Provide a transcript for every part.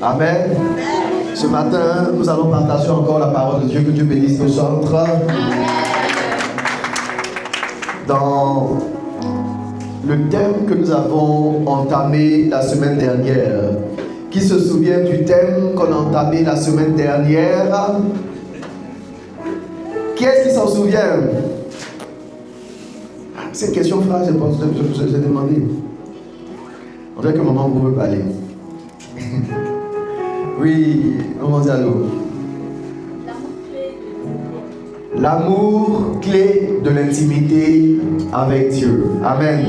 Amen. Ce matin, nous allons partager encore la parole de Dieu. Que Dieu bénisse nos centres. Dans le thème que nous avons entamé la semaine dernière. Qui se souvient du thème qu'on a entamé la semaine dernière? Qui est-ce qui s'en souvient? C'est une question phrase, j'ai demandé. On dirait que maman vous veut parler. Oui, comment dire allô? L'amour clé de l'intimité avec Dieu. Amen.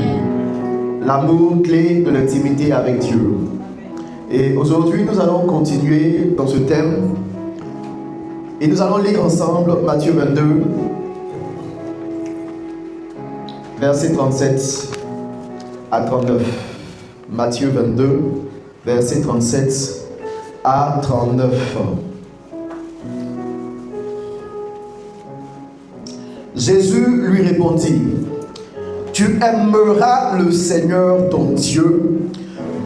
L'amour clé de l'intimité avec Dieu. Et aujourd'hui, nous allons continuer dans ce thème. Et nous allons lire ensemble Matthieu 22, versets 37 à 39. Matthieu 22, versets 37 à 39. Jésus lui répondit: Tu aimeras le Seigneur ton Dieu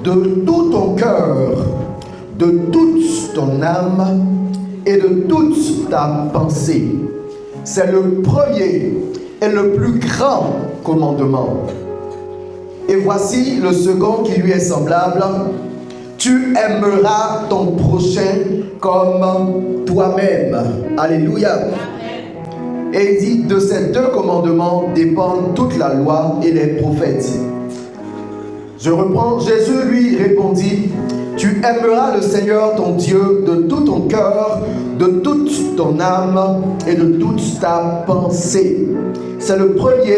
de tout ton cœur, de toute ton âme et de toute ta pensée. C'est le premier et le plus grand commandement. Et voici le second qui lui est semblable: tu aimeras ton prochain comme toi-même. Alléluia. Et il dit: de ces deux commandements dépendent toute la loi et les prophètes. Je reprends. Jésus lui répondit: tu aimeras le Seigneur ton Dieu de tout ton cœur, de toute ton âme et de toute ta pensée. C'est le premier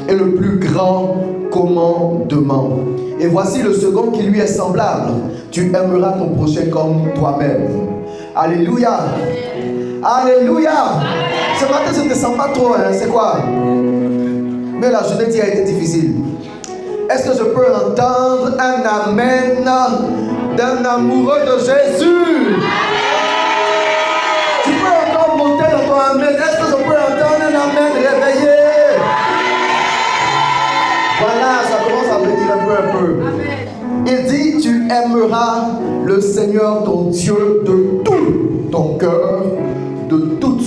et le plus grand commandement. Et voici le second qui lui est semblable: tu aimeras ton prochain comme toi-même. Alléluia. Alléluia. Ce matin, je ne te sens pas trop, hein? C'est quoi? Mais la journée d'hier a été difficile. Est-ce que je peux entendre un amen d'un amoureux de Jésus? Tu peux encore monter dans ton amen. Est-ce que je peux entendre un amen réveillé? Voilà, ça commence à venir un peu. Il dit: tu aimeras le Seigneur ton Dieu de tout ton cœur, de toute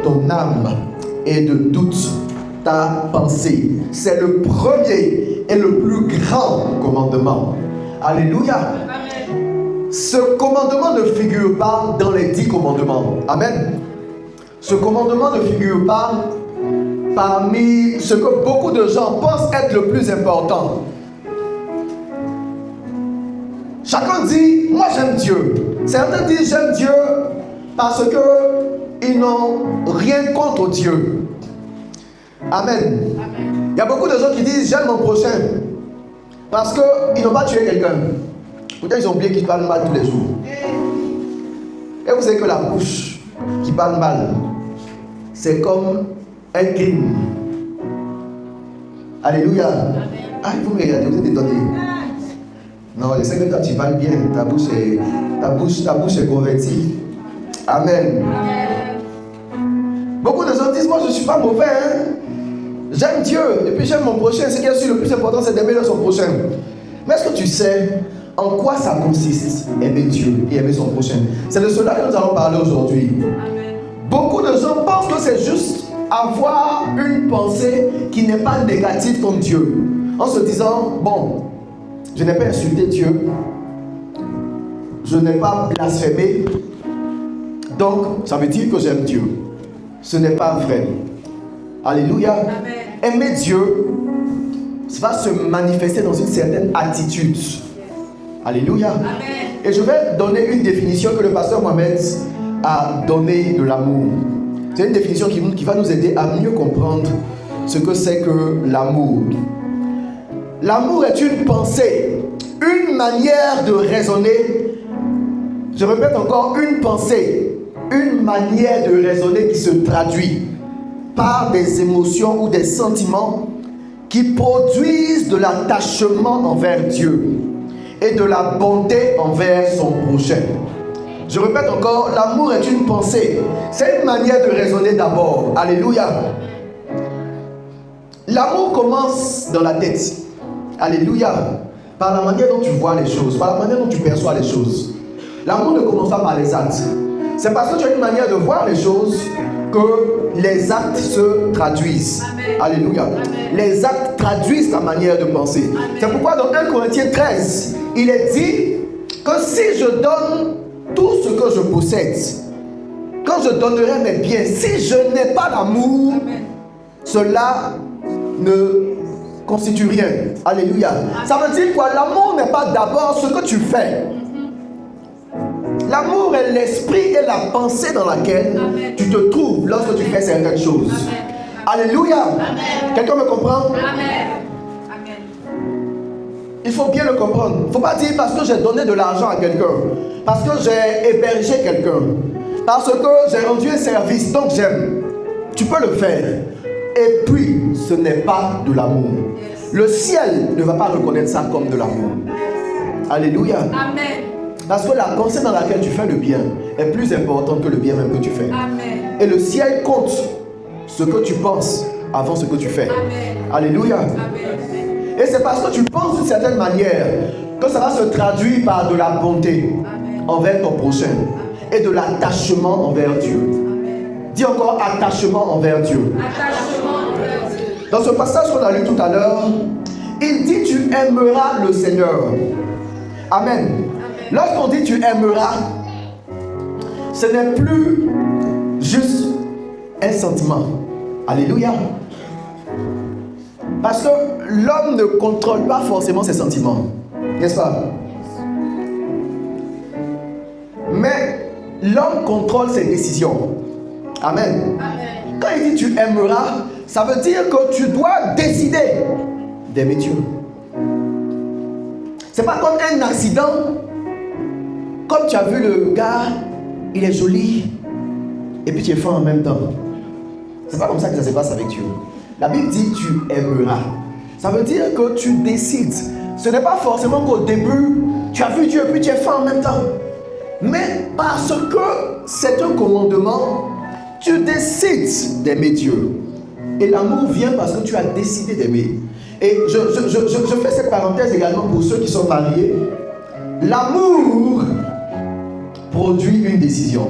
ton âme et de toute ta pensée. C'est le premier et le plus grand commandement. Alléluia. Amen. Ce commandement ne figure pas dans les 10 commandements. Amen. Ce commandement ne figure pas parmi ce que beaucoup de gens pensent être le plus important. Chacun dit: moi j'aime Dieu. Certains disent: j'aime Dieu parce qu'ils n'ont rien contre Dieu. Amen. Il y a beaucoup de gens qui disent: j'aime mon prochain parce qu'ils n'ont pas tué quelqu'un. Pourtant ils ont oublié qu'ils parlent mal tous les jours. Et vous savez que la bouche qui parle mal, c'est comme un crime. Alléluia. Ah, vous me regardez, vous êtes étonnés. Non, je sais que toi tu parles bien, ta bouche est convertie. Amen. Beaucoup de gens disent: moi je ne suis pas mauvais, hein? J'aime Dieu et puis j'aime mon prochain. Ce qui est sûr, le plus important, c'est d'aimer son prochain. Mais est-ce que tu sais en quoi ça consiste, aimer Dieu et aimer son prochain? C'est de cela que nous allons parler aujourd'hui. Beaucoup de gens pensent que c'est juste avoir une pensée qui n'est pas négative contre Dieu, en se disant: bon, je n'ai pas insulté Dieu, je n'ai pas blasphémé, donc ça veut dire que j'aime Dieu. Ce n'est pas vrai. Alléluia. Amen. Aimer Dieu va se manifester dans une certaine attitude. Alléluia. Amen. Et je vais donner une définition que le pasteur Mohamed a donnée de l'amour. C'est une définition qui va nous aider à mieux comprendre ce que c'est que l'amour. L'amour est une pensée, une manière de raisonner. Je répète encore, une pensée, une manière de raisonner qui se traduit par des émotions ou des sentiments qui produisent de l'attachement envers Dieu et de la bonté envers son prochain. Je répète encore, l'amour est une pensée. C'est une manière de raisonner d'abord. Alléluia. L'amour commence dans la tête. Alléluia. Par la manière dont tu vois les choses, par la manière dont tu perçois les choses. L'amour ne commence pas par les actes. C'est parce que tu as une manière de voir les choses que les actes se traduisent. Amen. Alléluia. Amen. Les actes traduisent ta manière de penser. Amen. C'est pourquoi dans 1 Corinthiens 13, il est dit que si je donne tout ce que je possède, quand je donnerai mes biens, si je n'ai pas d'amour, cela ne constitue rien. Alléluia. Amen. Ça veut dire quoi? L'amour n'est pas d'abord ce que tu fais. L'amour est l'esprit et la pensée dans laquelle Amen. Tu te trouves lorsque tu fais certaines choses. Amen. Alléluia. Amen. Quelqu'un me comprend? Amen. Il faut bien le comprendre. Il ne faut pas dire parce que j'ai donné de l'argent à quelqu'un, parce que j'ai hébergé quelqu'un, parce que j'ai rendu un service, donc j'aime. Tu peux le faire. Et puis, ce n'est pas de l'amour. Le ciel ne va pas reconnaître ça comme de l'amour. Alléluia. Amen. Parce que la pensée dans laquelle tu fais le bien est plus importante que le bien même que tu fais. Amen. Et le ciel compte ce que tu penses avant ce que tu fais. Amen. Alléluia. Amen. Et c'est parce que tu penses d'une certaine manière que ça va se traduire par de la bonté Amen. Envers ton prochain et de l'attachement envers Dieu. Amen. Dis encore attachement envers Dieu. Attachement envers Dieu. Dans ce passage qu'on a lu tout à l'heure, il dit tu aimeras le Seigneur. Amen. Lorsqu'on dit tu aimeras, ce n'est plus juste un sentiment. Alléluia. Parce que l'homme ne contrôle pas forcément ses sentiments. N'est-ce pas? Mais l'homme contrôle ses décisions. Amen. Amen. Quand il dit tu aimeras, ça veut dire que tu dois décider d'aimer Dieu. C'est pas comme un accident. Comme tu as vu le gars, il est joli, et puis tu es fin en même temps. C'est pas comme ça que ça se passe avec Dieu. La Bible dit tu aimeras. Ça veut dire que tu décides. Ce n'est pas forcément qu'au début, tu as vu Dieu et puis tu es fin en même temps. Mais parce que c'est un commandement, tu décides d'aimer Dieu. Et l'amour vient parce que tu as décidé d'aimer. Et je fais cette parenthèse également pour ceux qui sont mariés. L'amour produit une décision.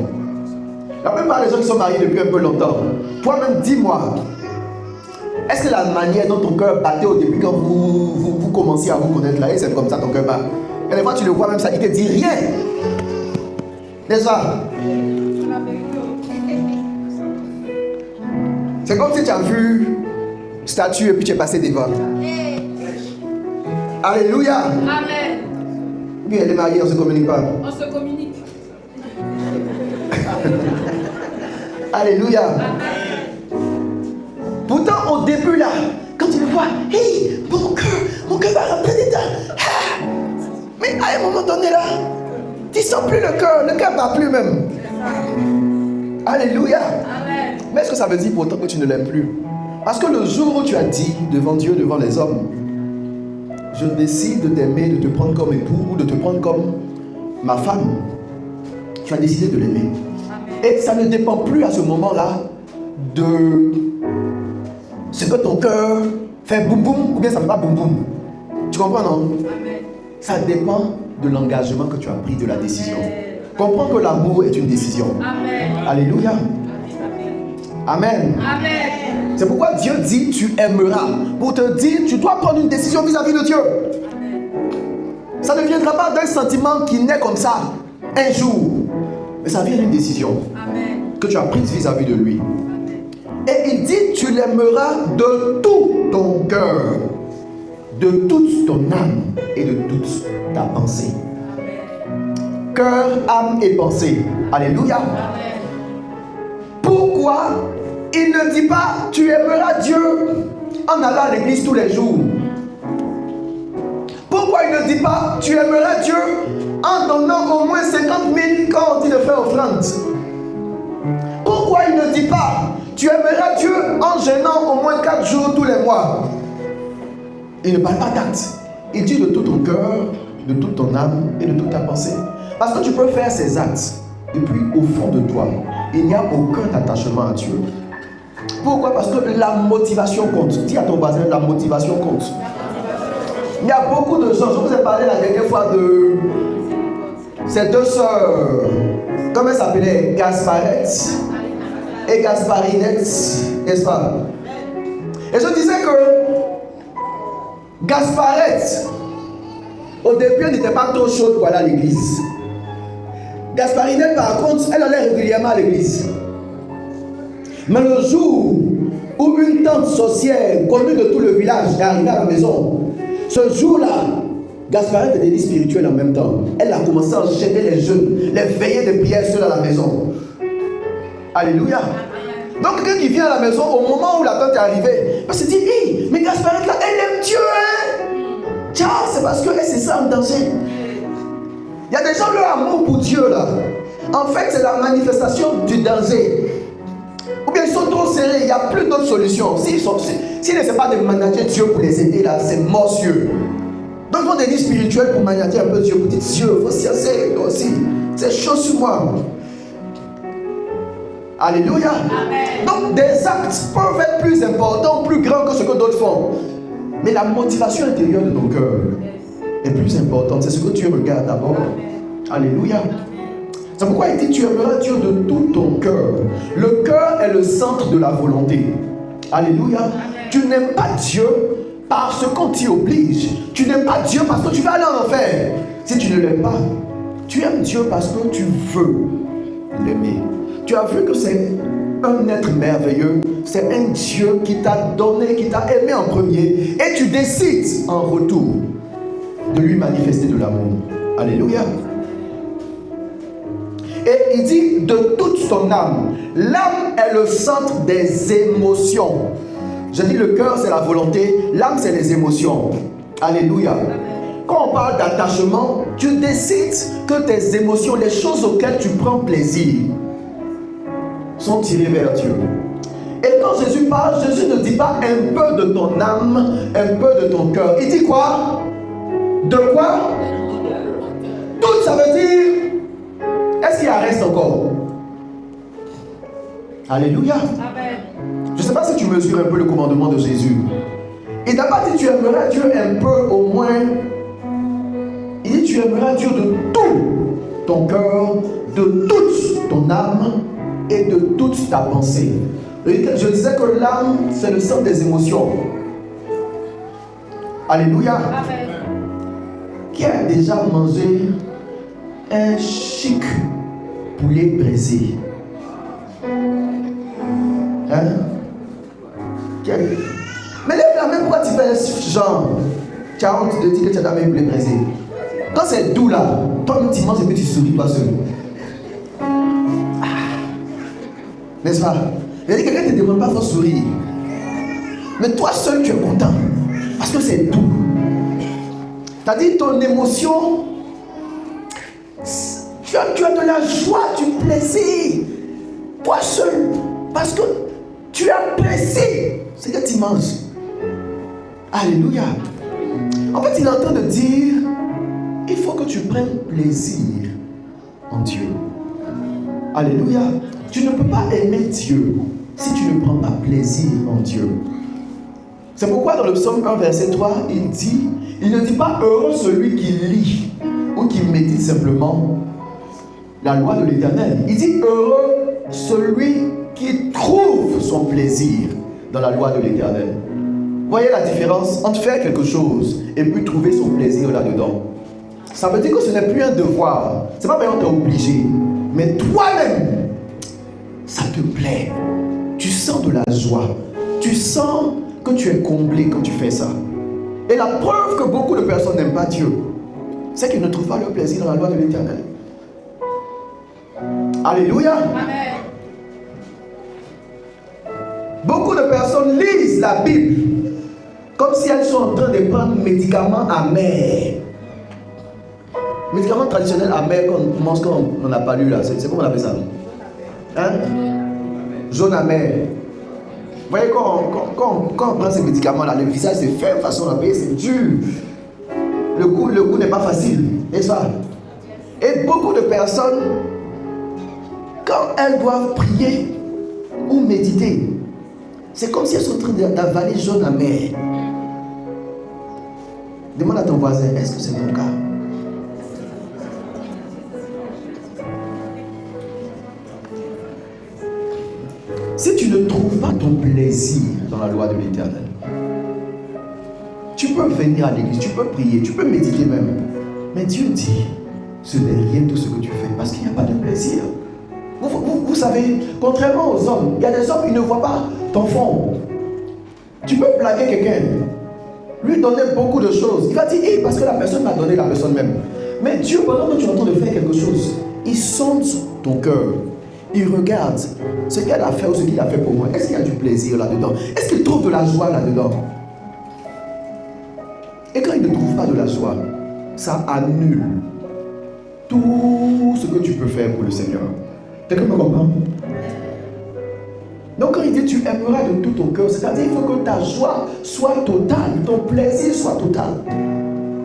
La plupart des gens qui sont mariés depuis un peu longtemps, toi-même dis-moi, est-ce que la manière dont ton cœur battait au début quand vous commenciez à vous connaître là, et c'est comme ça ton cœur bat, et des fois tu le vois même ça, il te dit rien. N'est-ce pas? C'est comme si tu as vu statue et puis tu es passé devant. Alléluia. Amen. Oui, elle est mariée, on ne se communique pas. On se communique. Alléluia. Amen. Pourtant, au début là, quand tu le vois, hey, mon cœur va rentrer dedans. Ah, mais à un moment donné là, tu ne sens plus le cœur ne bat plus même. Alléluia. Amen. Mais est-ce que ça veut dire pourtant que tu ne l'aimes plus? Parce que le jour où tu as dit devant Dieu, devant les hommes, je décide de t'aimer, de te prendre comme époux ou de te prendre comme ma femme, tu as décidé de l'aimer. Et ça ne dépend plus à ce moment-là de ce que ton cœur fait boum boum ou bien ça ne fait pas boum boum. Tu comprends, non? Amen. Ça dépend de l'engagement que tu as pris, de la décision. Comprends que l'amour est une décision. Amen. Alléluia. Amen. Amen. C'est pourquoi Dieu dit tu aimeras. Pour te dire, tu dois prendre une décision vis-à-vis de Dieu. Amen. Ça ne viendra pas d'un sentiment qui naît comme ça un jour. Mais ça vient d'une décision. Amen. Que tu as prise vis-à-vis de lui. Amen. Et il dit tu l'aimeras de tout ton cœur, de toute ton âme et de toute ta pensée. Amen. Cœur, âme et pensée. Alléluia. Amen. Pourquoi il ne dit pas tu aimeras Dieu en allant à l'église tous les jours? Pourquoi il ne dit pas tu aimeras Dieu en donnant au moins 50 000 quand on dit de faire offrande? Pourquoi il ne dit pas tu aimeras Dieu en jeûnant au moins 4 jours tous les mois? Il ne parle pas d'actes. Il dit de tout ton cœur, de toute ton âme et de toute ta pensée. Parce que tu peux faire ces actes et puis au fond de toi, il n'y a aucun attachement à Dieu. Pourquoi? Parce que la motivation compte. Dis à ton voisin, la motivation compte. Il y a beaucoup de gens, je vous ai parlé la dernière fois de ces deux sœurs, comment elles s'appelaient? Gasparette et Gasparinette, n'est-ce pas? Et je disais que Gasparette, au début, elle n'était pas trop chaude pour aller à l'église. Gasparinette, par contre, elle allait régulièrement à l'église. Mais le jour où une tante sorcière connue de tout le village est arrivée à la maison, ce jour-là, Gasparette était spirituelle en même temps. Elle a commencé à enchaîner les jeûnes, les veillées de prière seule à la maison. Alléluia. Donc quelqu'un qui vient à la maison au moment où la tante est arrivée, elle se dit, hey, mais Gasparette là, elle aime Dieu, hein? Tiens, c'est parce qu'elle se sent en danger. Il y a des gens, leur amour pour Dieu là, en fait c'est la manifestation du danger. Ou bien ils sont trop serrés, il n'y a plus d'autres solutions. S'ils ne savent pas de manager Dieu pour les aider là, c'est morcieux. Donc ils vont devenir spirituels pour manager un peu Dieu, pour dire Dieu, il faut s'y asseoir toi aussi. C'est chaud sur moi. Alléluia. Amen. Donc des actes peuvent être plus importants, plus grands que ce que d'autres font. Mais la motivation intérieure de nos cœurs est plus importante. C'est ce que Dieu regarde d'abord. Alléluia. C'est pourquoi il dit tu aimeras Dieu de tout ton cœur. Le cœur est le centre de la volonté. Alléluia. Amen. Tu n'aimes pas Dieu parce qu'on t'y oblige. Tu n'aimes pas Dieu parce que tu vas aller en enfer. Si tu ne l'aimes pas, tu aimes Dieu parce que tu veux l'aimer. Tu as vu que c'est un être merveilleux. C'est un Dieu qui t'a donné, qui t'a aimé en premier. Et tu décides en retour de lui manifester de l'amour. Alléluia. Et il dit de toute ton âme. L'âme est le centre des émotions. Je dis le cœur c'est la volonté, l'âme c'est les émotions. Alléluia. Quand on parle d'attachement, tu décides que tes émotions, les choses auxquelles tu prends plaisir, sont tirées vers Dieu. Et quand Jésus parle, Jésus ne dit pas un peu de ton âme, un peu de ton cœur. Il dit quoi? De quoi? Tout, ça veut dire, est-ce qu'il en reste encore? Alléluia. Amen. Je ne sais pas si tu mesures un peu le commandement de Jésus. Il n'a pas dit tu aimeras Dieu un peu au moins. Il dit tu aimeras Dieu de tout ton cœur, de toute ton âme et de toute ta pensée. Je disais que l'âme c'est le centre des émotions. Alléluia. Amen. Qui a déjà mangé un chic poulet braisé? Hein? Mais lève la main, pourquoi tu fais genre? Tu as honte de dire que tu as jamais poulet braisé. Quand c'est doux là, toi-même tu manges et puis tu souris toi seul. N'est-ce pas? Il dit que quelqu'un ne te demande pas, il faut sourire. Mais toi seul tu es content. Parce que c'est doux. C'est-à-dire ton émotion, tu as de la joie, du plaisir. Toi seul. Parce que tu apprécies ce que tu manges. Alléluia. En fait, il est en train de dire, il faut que tu prennes plaisir en Dieu. Alléluia. Tu ne peux pas aimer Dieu si tu ne prends pas plaisir en Dieu. C'est pourquoi dans le psaume 1, verset 3, il ne dit pas heureux celui qui lit ou qui médite simplement la loi de l'Éternel. Il dit heureux celui qui trouve son plaisir dans la loi de l'Éternel. Voyez la différence entre faire quelque chose et puis trouver son plaisir là-dedans. Ça veut dire que ce n'est plus un devoir. C'est pas parce qu'on t'est obligé. Mais toi-même, ça te plaît. Tu sens de la joie. Tu sens que tu es comblé quand tu fais ça. Et la preuve que beaucoup de personnes n'aiment pas Dieu, c'est qu'ils ne trouvent pas leur plaisir dans la loi de l'Éternel. Alléluia. Amen. Beaucoup de personnes lisent la Bible comme si elles sont en train de prendre médicaments amers. Médicaments traditionnels amers qu'on mange quand on n'a pas lu là. C'est comment on appelle ça? Hein? Jaune amer. Vous voyez, quand on prend ces médicaments-là, le visage c'est ferme, façon d'appeler, c'est dur. Le goût n'est pas facile, n'est-ce pas? Et beaucoup de personnes, quand elles doivent prier ou méditer, c'est comme si elles sont en train d'avaler jaune amer. Demande à ton voisin, est-ce que c'est ton cas? Si tu ne trouves pas ton plaisir dans la loi de l'Éternel, tu peux venir à l'église, tu peux prier, tu peux méditer même. Mais Dieu dit, ce n'est rien tout ce que tu fais, parce qu'il n'y a pas de plaisir. Vous savez, contrairement aux hommes, il y a des hommes qui ne voient pas ton fond. Tu peux blaguer quelqu'un, lui donner beaucoup de choses. Il va dire, hey, parce que la personne m'a donné la personne même. Mais Dieu, pendant que tu es en train de faire quelque chose, il sonde ton cœur. Il regarde ce qu'il a fait ou ce qu'il a fait pour moi. Est-ce qu'il y a du plaisir là-dedans? Est-ce qu'il trouve de la joie là-dedans? Et quand il ne trouve pas de la joie, ça annule tout ce que tu peux faire pour le Seigneur. Quelqu'un me comprend? Donc quand il dit tu aimeras de tout ton cœur, c'est-à-dire il faut que ta joie soit totale, ton plaisir soit total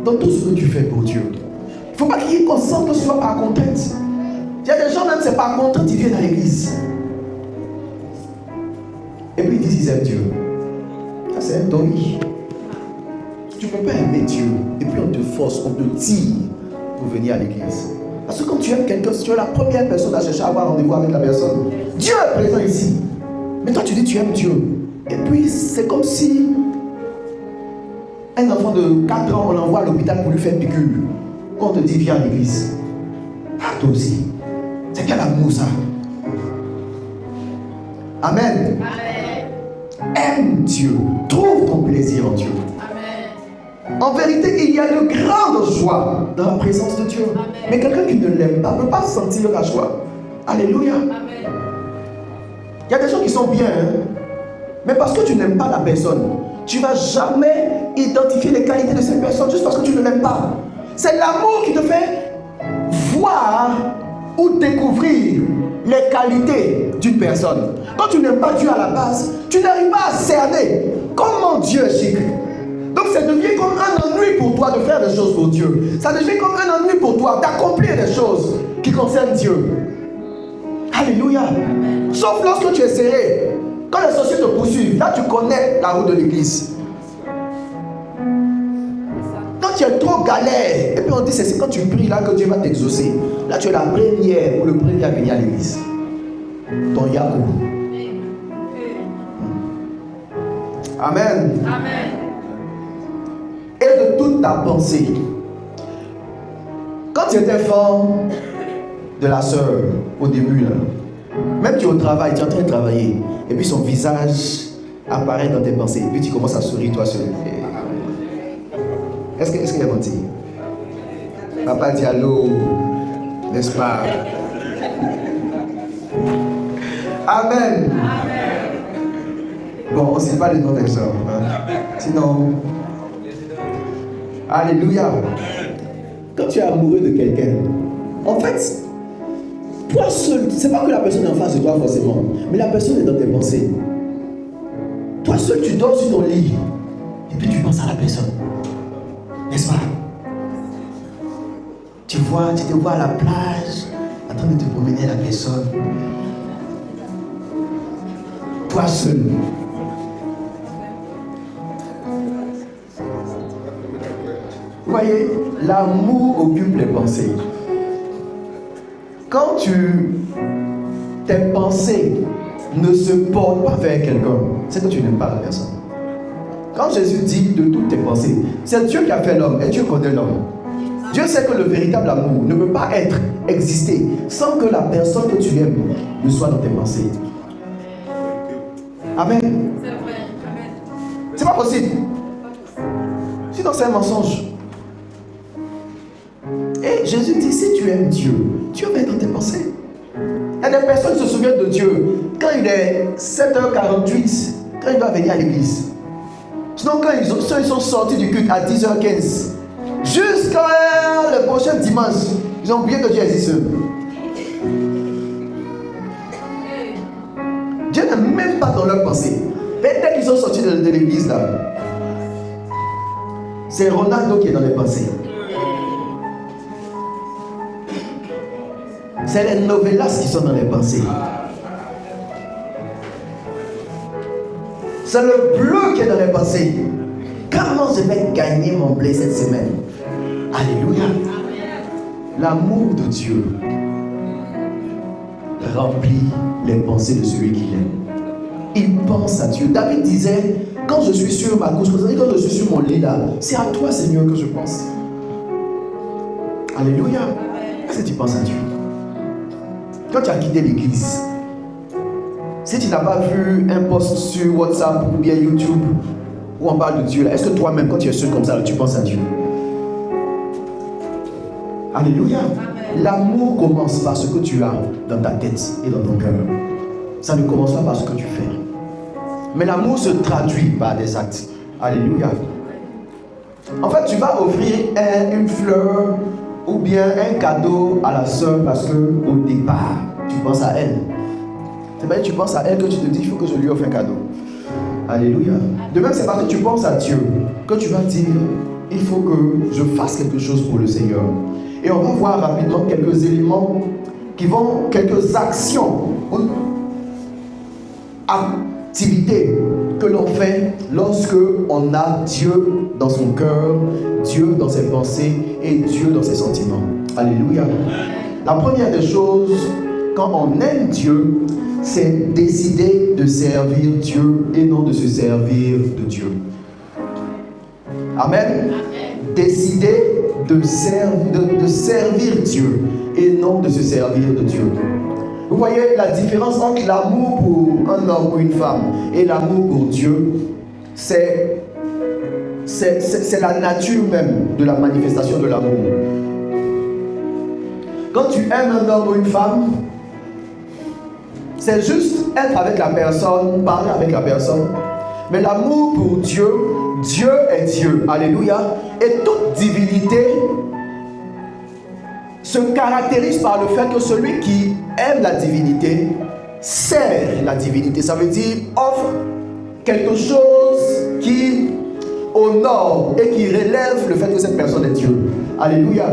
dans tout ce que tu fais pour Dieu. Il ne faut pas qu'on sente que ce soit par contrainte. Il y a des gens même c'est par contrainte, ils viennent à l'église. Et puis ils disent ils aiment Dieu. Ça c'est un doni. Tu ne peux pas aimer Dieu et puis on te force, on te tire pour venir à l'église. Parce que quand tu aimes quelqu'un, si tu es la première personne à chercher à avoir rendez-vous avec la personne, Dieu est présent ici. Mais toi tu dis tu aimes Dieu. Et puis c'est comme si un enfant de 4 ans, on l'envoie à l'hôpital pour lui faire piqûre. Quand on te dit viens à l'église. Ah toi aussi. C'est quel amour ça? Amen. Amen. Aime Dieu. Trouve ton plaisir en Dieu. Amen. En vérité, il y a de grandes joies dans la présence de Dieu. Amen. Mais quelqu'un qui ne l'aime pas ne peut pas sentir la joie. Alléluia. Amen. Il y a des gens qui sont bien, hein? Mais parce que tu n'aimes pas la personne, tu ne vas jamais identifier les qualités de cette personne juste parce que tu ne l'aimes pas. C'est l'amour qui te fait voir ou découvrir les qualités d'une personne. Quand tu n'aimes pas Dieu à la base, tu n'arrives pas à cerner comment Dieu est chic. Donc ça devient comme un ennui pour toi de faire des choses pour Dieu. Ça devient comme un ennui pour toi d'accomplir des choses qui concernent Dieu. Alléluia. Amen. Sauf lorsque tu es serré. Quand les sorciers te poursuivent, là tu connais la route de l'église. Quand tu es trop galère, et puis on dit c'est quand tu pries là que Dieu va t'exaucer. Là tu es la première ou le premier à venir à l'église. Ton Yakou. Amen. Amen. Et de toute ta pensée. Quand tu étais fort de la sœur au début là, même tu es au travail, tu es en train de travailler, et puis son visage apparaît dans tes pensées, et puis tu commences à sourire toi seul. Est-ce qu'il a menti? Papa dit allô, n'est-ce pas? Amen. Bon, on ne sait pas le nom des hommes. Hein? Sinon, alléluia. Quand tu es amoureux de quelqu'un, en fait, toi seul, c'est pas que la personne est en face de toi forcément, mais la personne est dans tes pensées. Toi seul, tu dors sur ton lit, et puis tu penses à la personne. N'est-ce pas? Tu te vois à la plage, en train de te promener la personne. Toi seul. Vous voyez, l'amour occupe les pensées. Quand tes pensées ne se portent pas vers quelqu'un, c'est que tu n'aimes pas la personne. Quand Jésus dit de toutes tes pensées, c'est Dieu qui a fait l'homme et Dieu connaît l'homme. Dieu sait que le véritable amour ne peut pas exister sans que la personne que tu aimes ne soit dans tes pensées. Amen. C'est pas possible. Sinon c'est un mensonge. Et Jésus dit, si tu aimes Dieu, Dieu va être dans tes pensées. Il y a des personnes qui se souviennent de Dieu quand il est 7h48, quand il doit venir à l'église. Sinon quand ils sont sortis du culte à 10h15, jusqu'à le prochain dimanche, ils ont oublié que Dieu existe. Dieu n'est même pas dans leur pensée. Dès qu'ils sont sortis de l'église là, c'est Ronaldo qui est dans les pensées. C'est les novelas qui sont dans les pensées. C'est le bleu qui est dans les pensées. Comment je vais gagner mon blé cette semaine? Alléluia. L'amour de Dieu remplit les pensées de celui qui l'aime. il pense à Dieu. David disait, quand je suis sur ma couche, quand je suis sur mon lit là, c'est à toi Seigneur que je pense. Alléluia. Est-ce que tu penses à Dieu? Quand tu as quitté l'église, si tu n'as pas vu un post sur WhatsApp ou bien YouTube où on parle de Dieu, est-ce que toi-même, quand tu es seul comme ça, tu penses à Dieu? Alléluia. L'amour commence par ce que tu as dans ta tête et dans ton cœur. Ça ne commence pas par ce que tu fais. Mais l'amour se traduit par des actes. Alléluia. En fait, tu vas offrir une fleur ou bien un cadeau à la soeur parce que au départ, tu penses à elle. C'est bien que tu penses à elle que tu te dis, il faut que je lui offre un cadeau. Alléluia. De même, c'est parce que tu penses à Dieu que tu vas dire, il faut que je fasse quelque chose pour le Seigneur. Et on va voir rapidement quelques éléments quelques actions, activités que l'on fait lorsque on a Dieu dans son cœur, Dieu dans ses pensées et Dieu dans ses sentiments. Alléluia. La première des choses, quand on aime Dieu, c'est décider de servir Dieu et non de se servir de Dieu. Amen. Décider de servir Dieu et non de se servir de Dieu. Vous voyez la différence entre l'amour pour un homme ou une femme et l'amour pour Dieu, c'est la nature même de la manifestation de l'amour. Quand tu aimes un homme ou une femme, c'est juste être avec la personne, parler avec la personne. Mais l'amour pour Dieu, Dieu est Dieu. Alléluia. Et toute divinité se caractérise par le fait que celui qui aime la divinité sert la divinité. Ça veut dire offre quelque chose qui honore et qui relève le fait que cette personne est Dieu. Alléluia.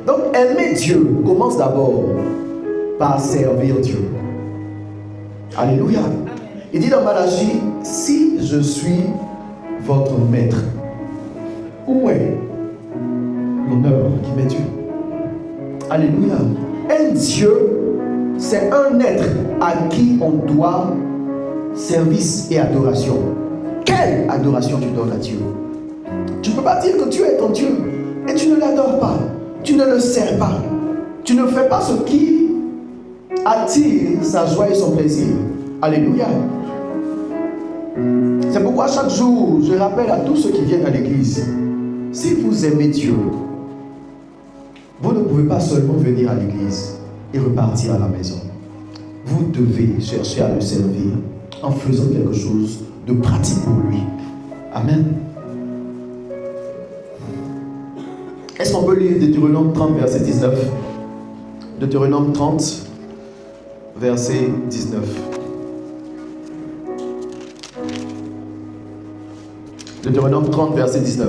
Donc aimer Dieu commence d'abord par servir Dieu. Alléluia. Il dit dans Malachie, si je suis votre maître, où est l'honneur qui m'est dû? Alléluia. Un Dieu, c'est un être à qui on doit service et adoration. Quelle adoration tu donnes à Dieu? Tu ne peux pas dire que Dieu est ton Dieu et tu ne l'adores pas, tu ne le sers pas, tu ne fais pas ce qui attire sa joie et son plaisir. Alléluia. C'est pourquoi chaque jour, je rappelle à tous ceux qui viennent à l'église, si vous aimez Dieu, vous ne pouvez pas seulement venir à l'église et repartir à la maison. Vous devez chercher à le servir en faisant quelque chose de pratique pour lui. Amen. Est-ce qu'on peut lire Deutéronome 30, verset 19? Deutéronome 30, verset 19. Deutéronome 30, verset 19.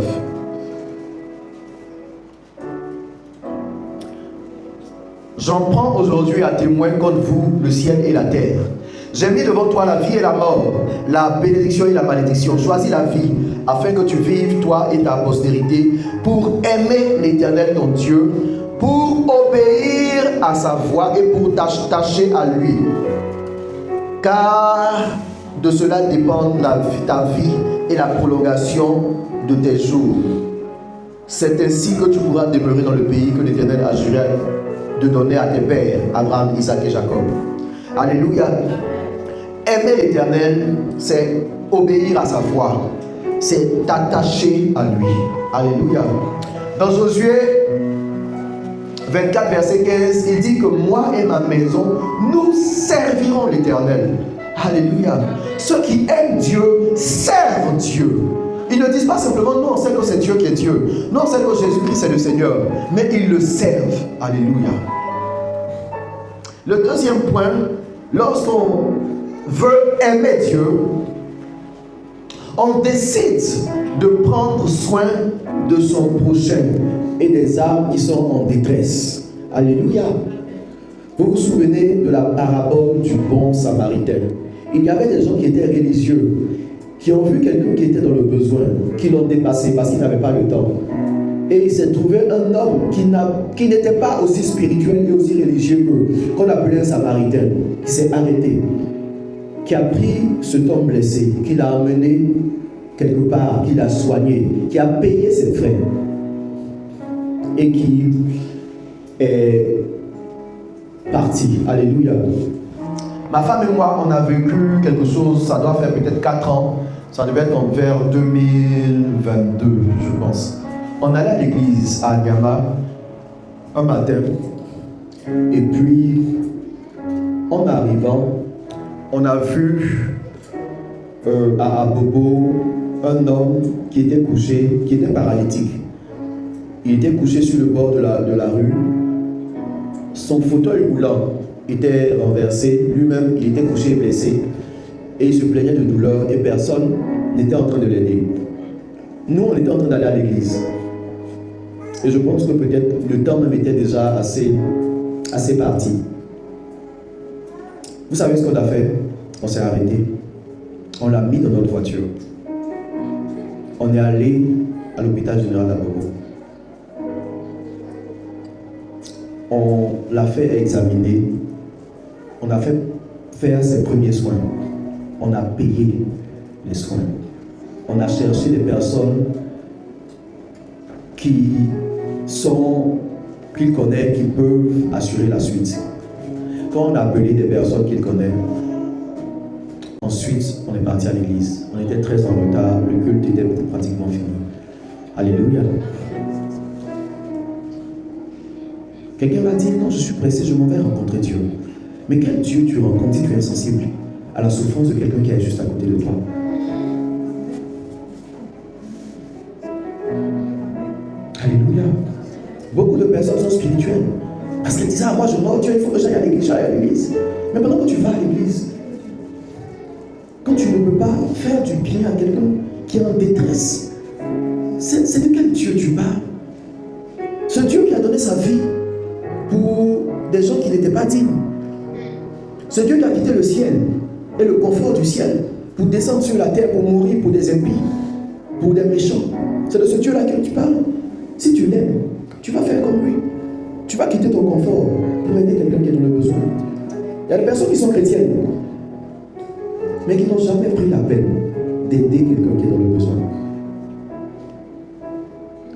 J'en prends aujourd'hui à témoin contre vous le ciel et la terre. J'ai mis devant toi la vie et la mort, la bénédiction et la malédiction. Choisis la vie, afin que tu vives, toi et ta postérité, pour aimer l'Éternel ton Dieu, pour obéir à sa voix et pour t'attacher à lui. Car de cela dépendent ta vie et la prolongation de tes jours. C'est ainsi que tu pourras demeurer dans le pays que l'Éternel a juré de donner à tes pères, Abraham, Isaac et Jacob. Alléluia. Aimer l'Éternel, c'est obéir à sa voix, c'est t'attacher à lui. Alléluia. Dans Josué 24, verset 15, il dit que moi et ma maison, nous servirons l'Éternel. Alléluia. Ceux qui aiment Dieu servent Dieu. Ils ne disent pas simplement non, c'est que c'est Dieu qui est Dieu. Non, c'est que Jésus-Christ est le Seigneur. Mais ils le servent. Alléluia. Le deuxième point, lorsqu'on veut aimer Dieu, on décide de prendre soin de son prochain et des âmes qui sont en détresse. Alléluia. Vous vous souvenez de la parabole du bon samaritain? Il y avait des gens qui étaient religieux, qui ont vu quelqu'un qui était dans le besoin, qui l'ont dépassé parce qu'il n'avait pas le temps. Et il s'est trouvé un homme qui n'était pas aussi spirituel et aussi religieux qu'on appelait un samaritain, qui s'est arrêté. qui a pris cet homme blessé, qui l'a emmené quelque part, qui l'a soigné, qui a payé ses frais et qui est parti. Alléluia. Ma femme et moi, on a vécu quelque chose, ça doit faire peut-être 4 ans, ça devait être vers 2022, je pense. On allait à l'église à Nyama un matin, et puis en arrivant, on a vu à Bobo un homme qui était couché, qui était paralytique. Il était couché sur le bord de la rue. Son fauteuil roulant était renversé. Lui-même, il était couché blessé. Et il se plaignait de douleur et personne n'était en train de l'aider. Nous, on était en train d'aller à l'église. Et je pense que peut-être le temps même était déjà assez parti. Vous savez ce qu'on a fait? On s'est arrêté. On l'a mis dans notre voiture. On est allé à l'hôpital général d'Abobo. On l'a fait examiner. On a fait faire ses premiers soins. On a payé les soins. On a cherché des personnes qu'il connaît, qui peuvent assurer la suite. Quand on a appelé des personnes qu'il connaît, ensuite on est parti à l'église. On était très en retard, le culte était pratiquement fini. Alléluia. Quelqu'un m'a dit, non, je suis pressé, je m'en vais rencontrer Dieu. Mais quel Dieu tu rencontres si tu es insensible à la souffrance de quelqu'un qui est juste à côté de toi? Alléluia. Beaucoup de personnes sont spirituelles. Parce qu'elles disent, ah, moi je vois Dieu, il faut que j'aille à l'église, Mais pendant que tu vas à l'église, quand tu ne peux pas faire du bien à quelqu'un qui est en détresse, c'est de quel Dieu tu parles? Ce Dieu qui a donné sa vie pour des gens qui n'étaient pas dignes. Ce Dieu qui a quitté le ciel et le confort du ciel pour descendre sur la terre, pour mourir pour des impies, pour des méchants. C'est de ce Dieu-là que tu parles. Si tu l'aimes, tu vas faire comme lui. Tu vas quitter ton confort pour aider quelqu'un qui est dans le besoin. Il y a des personnes qui sont chrétiennes, mais qui n'ont jamais pris la peine d'aider quelqu'un qui est dans le besoin.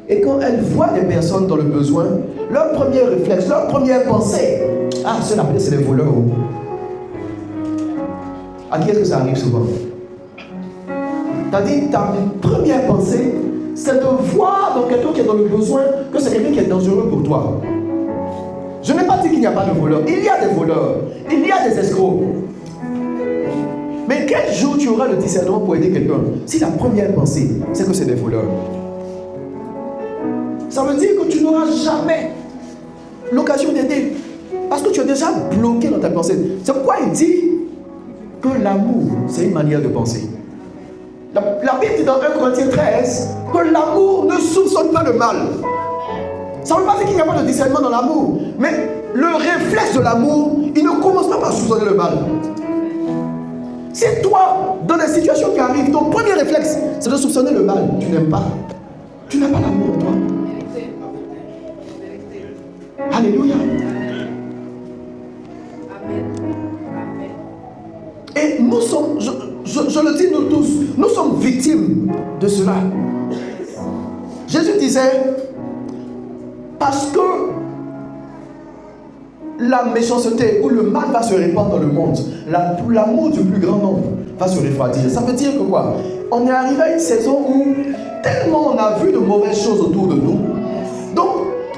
Et quand elles voient des personnes dans le besoin, leur premier réflexe, leur première pensée, ah, ceux-là, c'est des voleurs. À qui est-ce que ça arrive souvent? C'est-à-dire, ta première pensée, c'est de voir dans quelqu'un qui est dans le besoin que c'est quelqu'un qui est dangereux pour toi. Je n'ai pas dit qu'il n'y a pas de voleurs. Il y a des voleurs. Il y a des escrocs. Mais quel jour tu auras le discernement pour aider quelqu'un si la première pensée, c'est que c'est des voleurs? Ça veut dire que tu n'auras jamais l'occasion d'aider. Parce que tu es déjà bloqué dans ta pensée. C'est pourquoi il dit que l'amour, c'est une manière de penser. La Bible dit dans 1 Corinthiens 13 que l'amour ne soupçonne pas le mal. Ça ne veut pas dire qu'il n'y a pas de discernement dans l'amour. Mais le réflexe de l'amour, il ne commence pas par soupçonner le mal. Si toi, dans des situations qui arrivent, ton premier réflexe, c'est de soupçonner le mal, tu n'aimes pas. Tu n'as pas l'amour en toi. Alléluia. Et nous sommes, je le dis nous tous, nous sommes victimes de cela. Jésus disait, parce que la méchanceté ou le mal va se répandre dans le monde, l'amour du plus grand nombre va se refroidir. Ça veut dire que quoi? On est arrivé à une saison où tellement on a vu de mauvaises choses autour de nous, donc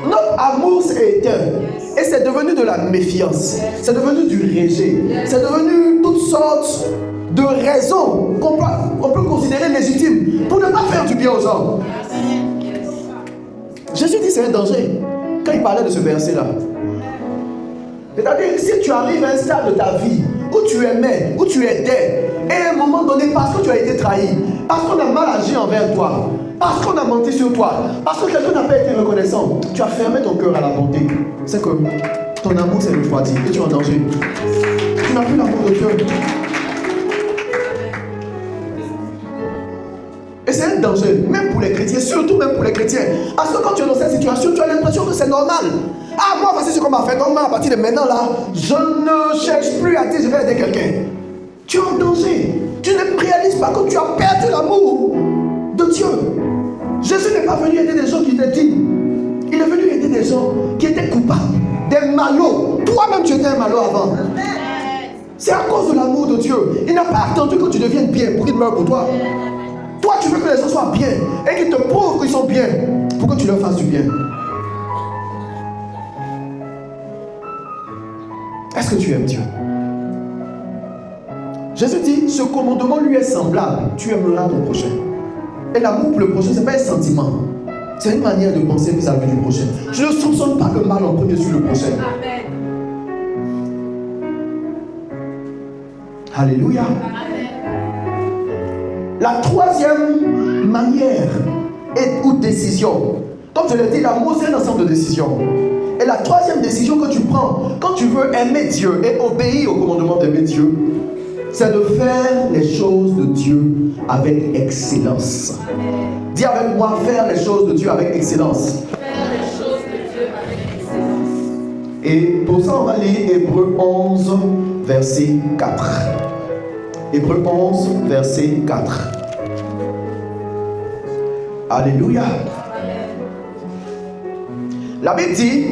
notre amour s'est éteint et c'est devenu de la méfiance, c'est devenu du rejet, c'est devenu toutes sortes de raisons qu'on peut considérer légitimes pour ne pas faire du bien aux gens. Jésus dit c'est un danger quand il parlait de ce verset-là. C'est-à-dire que si tu arrives à un stade de ta vie où tu aimais, où tu aidais, et à un moment donné, parce que tu as été trahi, parce qu'on a mal agi envers toi, parce qu'on a menti sur toi, parce que quelqu'un n'a pas été reconnaissant, tu as fermé ton cœur à la bonté. C'est que ton amour s'est refroidi et tu es en danger. Tu n'as plus l'amour de Dieu. Et c'est un danger, même pour les chrétiens, surtout même pour les chrétiens. Parce que quand tu es dans cette situation, tu as l'impression que c'est normal. Ah, moi, voici ce qu'on m'a fait. Donc, moi, à partir de maintenant, là, je ne cherche plus à dire je vais aider quelqu'un. Tu es en danger. Tu ne réalises pas que tu as perdu l'amour de Dieu. Jésus n'est pas venu aider des gens qui étaient dignes. Il est venu aider des gens qui étaient coupables, des malots. Toi-même, tu étais un malot avant. C'est à cause de l'amour de Dieu. Il n'a pas attendu que tu deviennes bien pour qu'il meure pour toi. Toi, tu veux que les gens soient bien et qu'ils te prouvent qu'ils sont bien pour que tu leur fasses du bien. Est-ce que tu aimes Dieu? Jésus dit, ce commandement lui est semblable. Tu aimeras ton prochain. Et l'amour pour le prochain, ce n'est pas un sentiment. C'est une manière de penser vis-à-vis du prochain. Je ne soupçonne pas le mal en premier sur le prochain. Amen. Alléluia. Amen. La troisième manière ou décision, comme je l'ai dit, l'amour c'est un ensemble de décisions. Et la troisième décision que tu prends quand tu veux aimer Dieu et obéir au commandement d'aimer Dieu, c'est de faire les choses de Dieu avec excellence. Amen. Dis avec moi, faire les choses de Dieu avec excellence. Faire les choses de Dieu avec excellence. Et pour ça, on va lire Hébreux 11, verset 4. Hébreux 11, verset 4. Alléluia. La Bible dit,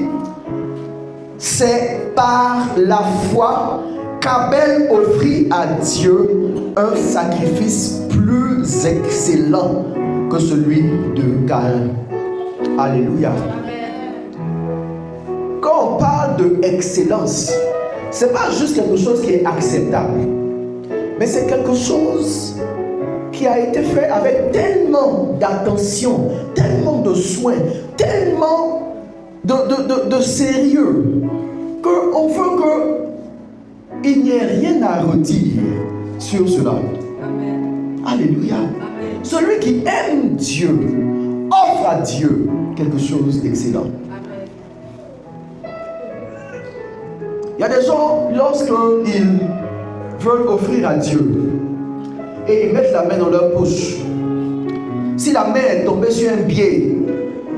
c'est par la foi qu'Abel offrit à Dieu un sacrifice plus excellent que celui de Caïn. Alléluia. Quand on parle de excellence, ce n'est pas juste quelque chose qui est acceptable, mais c'est quelque chose qui a été fait avec tellement d'attention, tellement de soin, tellement de sérieux, qu'on veut qu'il n'y ait rien à redire sur cela. Amen. Alléluia. Amen. Celui qui aime Dieu offre à Dieu quelque chose d'excellent. Amen. Il y a des gens, lorsqu'ils veulent offrir à Dieu, et ils mettent la main dans leur poche, si la main est tombée sur un billet,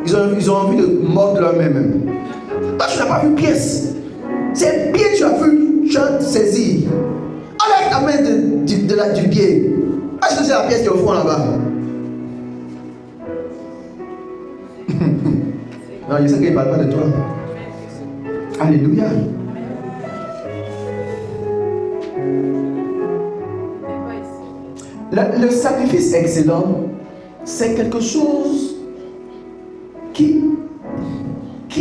ils ont envie de mordre leur main même. Toi, tu n'as pas vu pièce. C'est un billet que tu as vu, tu as saisi. Enlève ta main du billet. Est-ce que c'est la pièce qui est au fond là-bas? Non, je sais qu'il ne parle pas de toi. Alléluia. Le sacrifice excellent, c'est quelque chose qui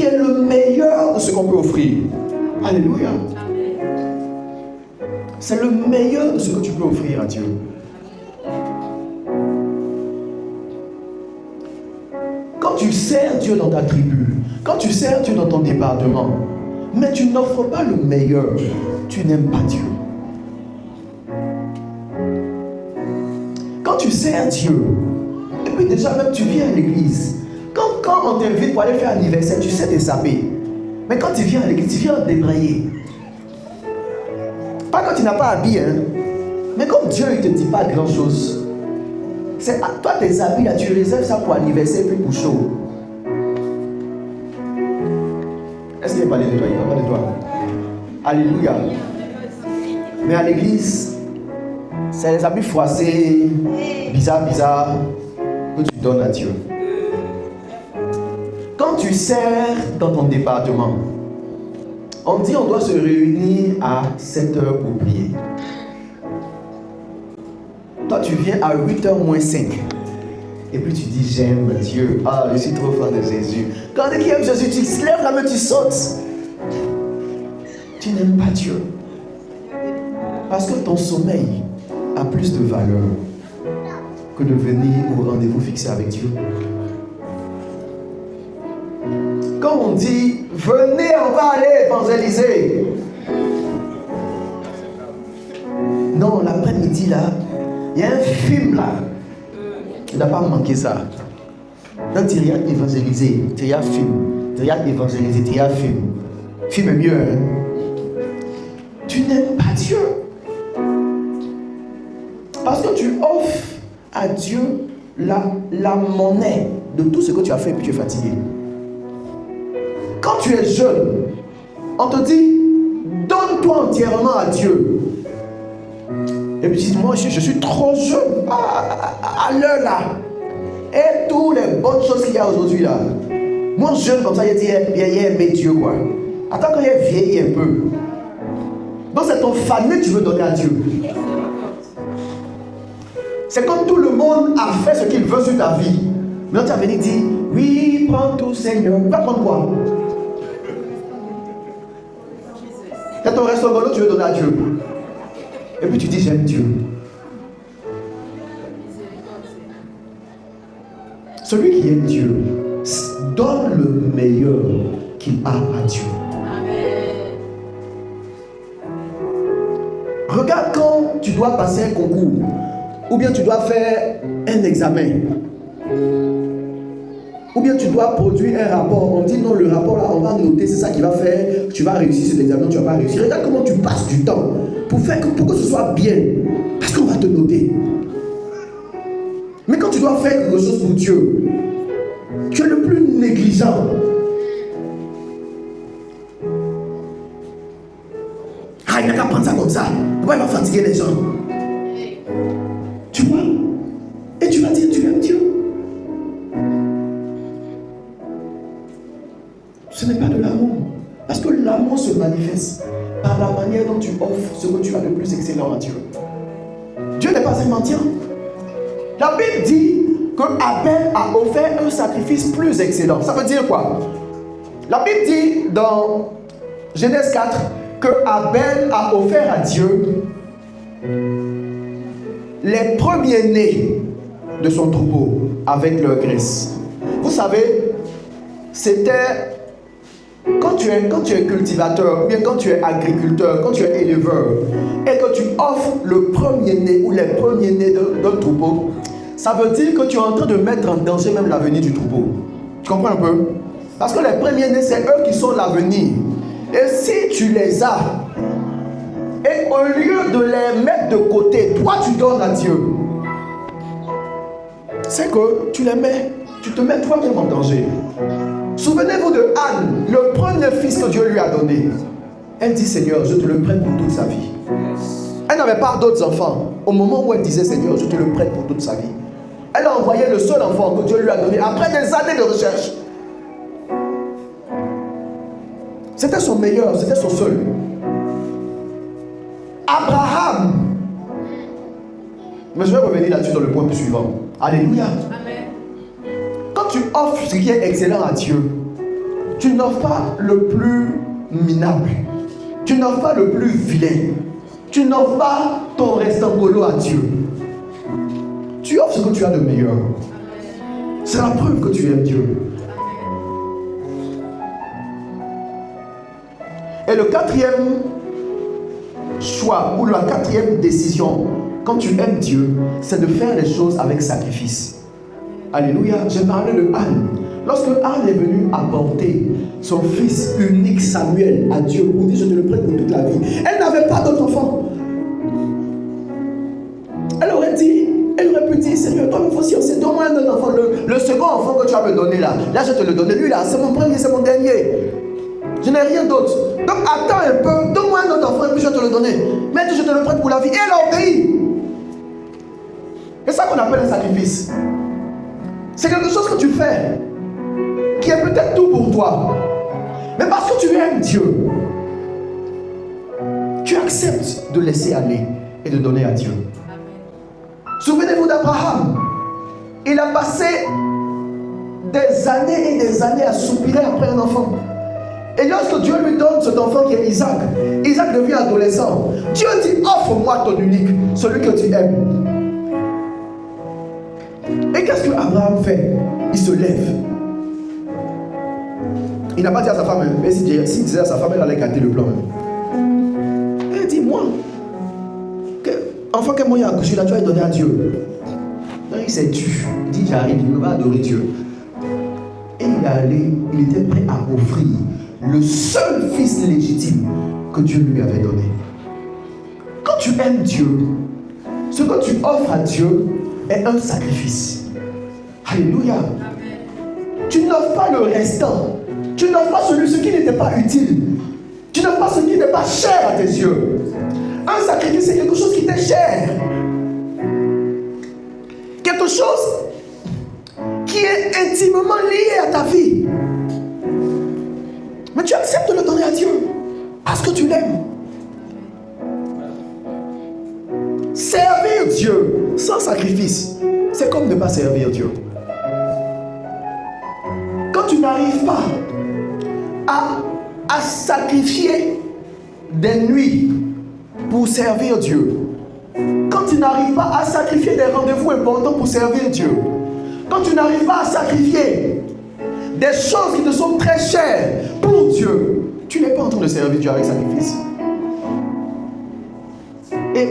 est le meilleur de ce qu'on peut offrir. Alléluia. C'est le meilleur de ce que tu peux offrir à Dieu. Quand tu sers Dieu dans ta tribu, quand tu sers Dieu dans ton département, mais tu n'offres pas le meilleur, tu n'aimes pas Dieu. Quand tu sers Dieu, et puis déjà même tu viens à l'église, quand on t'invite pour aller faire un anniversaire, tu sais t'échapper. Mais quand tu viens à l'église, tu viens débrayer. Pas quand tu n'as pas habillé, hein. Mais comme Dieu ne te dit pas grand chose, c'est à toi tes habits là, tu réserves ça pour anniversaire puis pour show. Est-ce qu'il va parler de toi? Il va parler de toi. Alléluia. Mais à l'église, c'est les habits froissés, bizarres, que tu donnes à Dieu. Quand tu sers dans ton département, on dit on doit se réunir à 7h pour prier. Toi tu viens à 8h moins 5. Et puis tu dis j'aime Dieu. Ah, je suis trop fan de Jésus. Quand tu aimes Jésus, tu te lèves la main, tu sautes. Tu n'aimes pas Dieu. Parce que ton sommeil a plus de valeur que de venir au rendez-vous fixé avec Dieu. Quand on dit venez, on va aller évangéliser. Non, l'après-midi là, il y a un film là. Tu n'as pas manqué ça. Donc tu regardes évangéliser, tu regardes film, tu regardes évangéliser, tu regardes film. Film est mieux, hein? Tu n'aimes pas Dieu. Parce que tu offres à Dieu la monnaie de tout ce que tu as fait et puis tu es fatigué. Quand tu es jeune, on te dit donne-toi entièrement à Dieu. Et puis tu dis, moi je suis trop jeune à l'heure là. Et toutes les bonnes choses qu'il y a aujourd'hui là. Moi jeune comme ça, il dit, il a aimé Dieu quoi. Attends quand il est vieilli un peu. Donc c'est ton famille que tu veux donner à Dieu. C'est comme tout le monde a fait ce qu'il veut sur ta vie. Maintenant tu as venu dire, oui, prends tout Seigneur. Va prendre quoi? C'est ton restaurant que tu veux donner à Dieu. Et puis tu dis, j'aime Dieu. Celui qui aime Dieu donne le meilleur qu'il a à Dieu. Amen. Regarde quand tu dois passer un concours ou bien tu dois faire un examen ou bien tu dois produire un rapport. On dit non, le rapport là, on va noter, c'est ça qui va faire, tu vas réussir cet examen, tu ne vas pas réussir. Regarde comment tu passes du temps pour que ce soit bien, parce qu'on va te noter. Mais quand tu dois faire quelque chose pour Dieu, tu es le plus négligent. Ah, il n'y a qu'à prendre ça comme ça. Pourquoi il va fatiguer les gens? Tu vois? Et tu vas dire, tu aimes Dieu. Ce n'est pas de l'amour. Parce que l'amour se manifeste par la manière dont tu offres ce que tu as de plus excellent à Dieu. Dieu n'est pas un menteur. La Bible dit que Abel a offert un sacrifice plus excellent. Ça veut dire quoi? La Bible dit dans Genèse 4 que Abel a offert à Dieu les premiers-nés de son troupeau avec leur graisse. Vous savez, c'était quand tu es cultivateur, ou bien quand tu es agriculteur, quand tu es éleveur, et que tu offres le premier-né ou les premiers-nés d'un troupeau, ça veut dire que tu es en train de mettre en danger même l'avenir du troupeau. Tu comprends un peu? Parce que les premiers-nés, c'est eux qui sont l'avenir. Et si tu les as, et au lieu de les mettre de côté, toi tu donnes à Dieu, c'est que tu les mets, tu te mets toi-même en danger. Souvenez-vous de Anne, le premier fils que Dieu lui a donné. Elle dit, Seigneur, je te le prête pour toute sa vie. Elle n'avait pas d'autres enfants. Au moment où elle disait, Seigneur, je te le prête pour toute sa vie, elle a envoyé le seul enfant que Dieu lui a donné après des années de recherche. C'était son meilleur, c'était son seul. Abraham. Mais je vais revenir là-dessus dans le point suivant. Alléluia. Amen. Quand tu offres ce qui est excellent à Dieu, tu n'offres pas le plus minable. Tu n'offres pas le plus vilain. Tu n'offres pas ton restangolo à Dieu. Tu offres ce que tu as de meilleur. C'est la preuve que tu aimes Dieu. Et le quatrième choix ou la quatrième décision, quand tu aimes Dieu, c'est de faire les choses avec sacrifice. Alléluia. J'ai parlé de Anne. Lorsque Anne est venue apporter son fils unique Samuel à Dieu pour dire je te le prête pour toute la vie, elle n'avait pas d'autre enfant. Elle aurait pu dire Seigneur, toi il faut si on sait, donne-moi un autre enfant. Le second enfant que tu vas me donner là je te le donne. Lui là, c'est mon premier, c'est mon dernier. Je n'ai rien d'autre. Donc attends un peu, donne-moi un autre enfant et puis je vais te le donner. Mais je te le prête pour la vie. Et elle a obéi. C'est ça qu'on appelle un sacrifice. C'est quelque chose que tu fais qui est peut-être tout pour toi. Mais parce que tu aimes Dieu, tu acceptes de laisser aller et de donner à Dieu. Souvenez-vous d'Abraham. Il a passé des années et des années à soupirer après un enfant. Et lorsque Dieu lui donne cet enfant qui est Isaac, Isaac devient adolescent. Dieu dit, offre-moi ton unique, celui que tu aimes. Et qu'est-ce que Abraham fait? Il se lève. Il n'a pas dit à sa femme, mais s'il disait à sa femme, elle allait gâter le plan. Elle dit, moi, enfant que moi il a accouché là, tu vas donner à Dieu. Donc il s'est tué. Il dit, j'arrive, il va adorer Dieu. Et il est allé, il était prêt à offrir le seul fils légitime que Dieu lui avait donné. Quand tu aimes Dieu, ce que tu offres à Dieu est un sacrifice. Alléluia. Tu n'offres pas le restant. Tu n'offres pas ce qui n'était pas utile. Tu n'offres pas ce qui n'est pas cher à tes yeux. Un sacrifice, c'est quelque chose qui t'est cher. Quelque chose qui est intimement lié à ta vie. Mais tu acceptes de le donner à Dieu parce que tu l'aimes. Servir Dieu sans sacrifice, c'est comme ne pas servir Dieu. Quand tu n'arrives pas à sacrifier des nuits pour servir Dieu, quand tu n'arrives pas à sacrifier des rendez-vous importants pour servir Dieu, quand tu n'arrives pas à sacrifier des choses qui te sont très chères pour Dieu, tu n'es pas en train de servir Dieu avec sacrifice. Et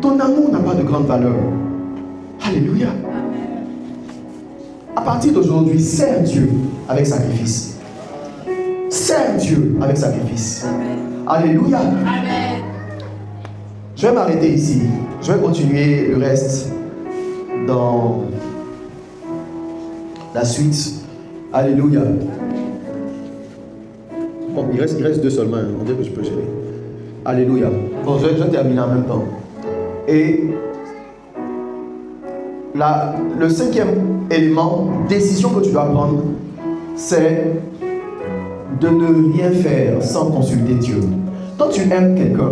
ton amour n'a pas de grande valeur. Alléluia. À partir d'aujourd'hui, sers Dieu avec sacrifice. Sers Dieu avec sacrifice. Alléluia. Amen. Je vais m'arrêter ici. Je vais continuer le reste dans la suite. Alléluia. Bon, il reste 2 seulement. On dirait que je peux gérer. Alléluia. Bon, je vais terminer en même temps. Et le 5e élément, décision que tu dois prendre, c'est de ne rien faire sans consulter Dieu. Quand tu aimes quelqu'un,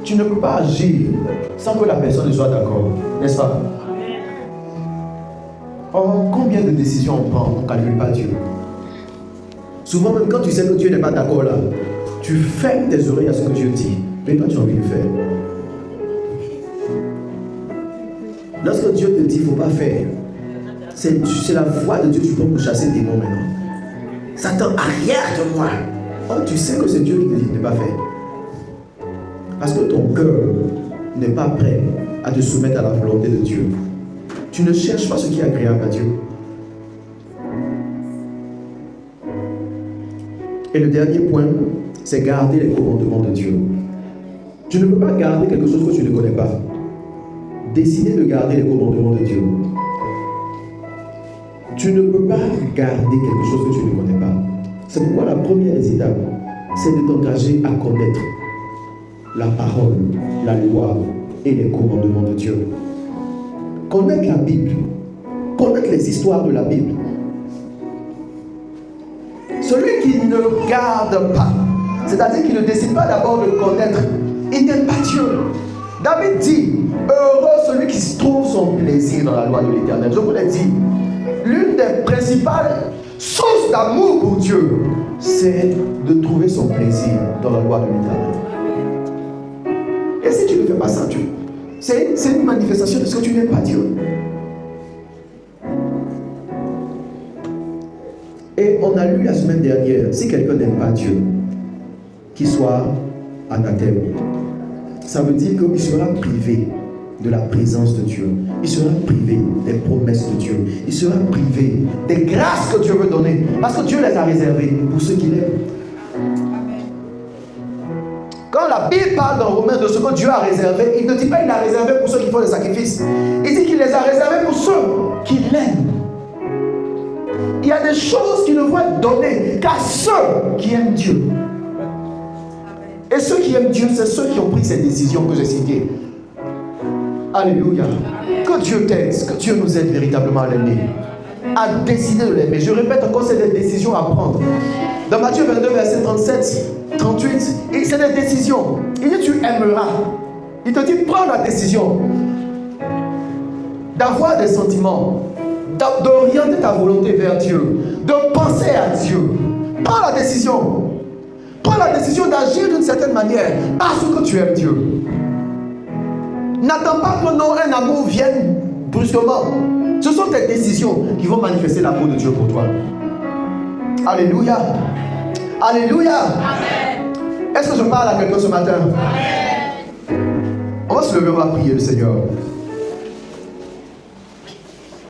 tu ne peux pas agir sans que la personne ne soit d'accord, n'est-ce pas? Or, combien de décisions on prend, on ne calcule pas Dieu? Souvent, même quand tu sais que Dieu n'est pas d'accord là, tu fermes tes oreilles à ce que Dieu dit, mais toi tu as envie de faire. Lorsque Dieu te dit qu'il ne faut pas faire, c'est la voix de Dieu que tu prends pour chasser des démons maintenant. Satan, arrière de moi. Oh, tu sais que c'est Dieu qui te dit de ne pas faire. Parce que ton cœur n'est pas prêt à te soumettre à la volonté de Dieu. Tu ne cherches pas ce qui est agréable à Dieu. Et le dernier point, c'est garder les commandements de Dieu. Tu ne peux pas garder quelque chose que tu ne connais pas. Décider de garder les commandements de Dieu. Tu ne peux pas garder quelque chose que tu ne connais pas. C'est pourquoi la première des étapes, c'est de t'engager à connaître la parole, la loi et les commandements de Dieu. Connaître la Bible, connaître les histoires de la Bible. Celui qui ne garde pas, c'est-à-dire qui ne décide pas d'abord de connaître, il n'aime pas Dieu. David dit, heureux celui qui trouve son plaisir dans la loi de l'Éternel. Je vous l'ai dit, l'une des principales sources d'amour pour Dieu, c'est de trouver son plaisir dans la loi de l'Éternel. Et si tu ne fais pas ça, c'est une manifestation de ce que tu n'aimes pas Dieu. Et on a lu la semaine dernière, si quelqu'un n'aime pas Dieu, qu'il soit anathème. Ça veut dire qu'il sera privé de la présence de Dieu. Il sera privé des promesses de Dieu. Il sera privé des grâces que Dieu veut donner. Parce que Dieu les a réservées pour ceux qui l'aiment. Quand la Bible parle dans Romains de ce que Dieu a réservé, il ne dit pas qu'il a réservé pour ceux qui font des sacrifices. Il dit qu'il les a réservés pour ceux qui l'aiment. Il y a des choses qui ne vont être données qu'à ceux qui aiment Dieu. Et ceux qui aiment Dieu, c'est ceux qui ont pris ces décisions que j'ai citées. Alléluia. Que Dieu t'aide, que Dieu nous aide véritablement à l'aimer. À décider de l'aimer. Je répète encore, c'est des décisions à prendre. Dans Matthieu 22, verset 37, 38, c'est des décisions. Il dit tu aimeras. Il te dit prends la décision d'avoir des sentiments, d'orienter ta volonté vers Dieu, de penser à Dieu. Prends la décision. Prends la décision d'agir d'une certaine manière parce que tu aimes Dieu. N'attends pas que un amour vienne brusquement. Ce sont tes décisions qui vont manifester l'amour de Dieu pour toi. Alléluia. Alléluia. Amen. Est-ce que je parle à quelqu'un ce matin? Amen. On va se lever, on va prier le Seigneur.